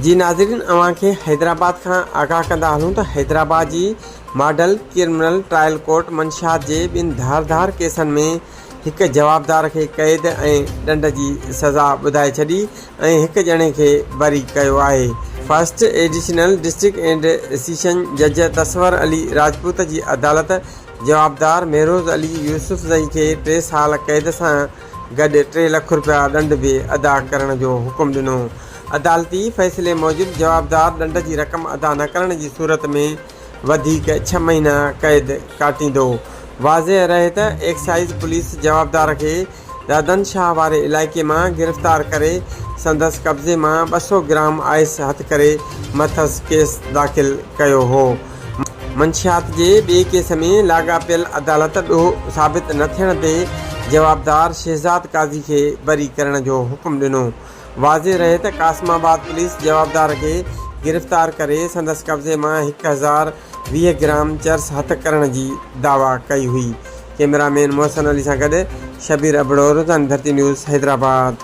जी नाज़रीन, अवां खे हैदराबाद खां आगाह कंदा हलूं त हैदराबाद जी मॉडल क्रिमिनल ट्रायल कोर्ट मंशियात जे ॿिनि धारदार केसनि में हिक जवाबदार खे क़ैद ऐं ॾंड जी सज़ा ॿुधाए छॾी ऐं हिक ॼणे खे बरी कयो आहे। First additional district and session जज तस्वर अली राजपूत जी अदालत जवाबदार महरोज़ अली यूसुफ़ज़ई खे 3 साल क़ैद सां गॾु 3 लाख रुपया ॾंड बि अदा करण जो हुकुम ॾिनो। अदालती फ़ैसिले मूजिबि जवाबदार ॾंड जी रक़म अदा न करण जी सूरत में वधीक 6 महीना क़ैद काटींदो। वाज़े रहे त एक्साइज़ पुलिस जवाबदार खे दादन शाह वारे इलाइक़े मां गिरफ़्तार करे संदसि कब्ज़े मां 200 ग्राम आइस हथ करे मथस केस दाख़िल कयो हो। मंशियात जे ॿिए केस में लाॻापियल अदालत ॾोह साबित न थियण ते जवाबदार शहज़ाद काज़ी खे बरी करण जो हुकुम ॾिनो। वाज़े रहे त कासमाबाद पुलिस जवाबदार खे गिरफ़्तार करे संदसि कब्ज़े मां 1020 ग्राम चर्स हथ करण जी दावा कई हुई। कैमरामैन मोहसिन अली सां गॾु शबीर अबड़ो, रोज़ाना धरती न्यूज़, हैदराबाद।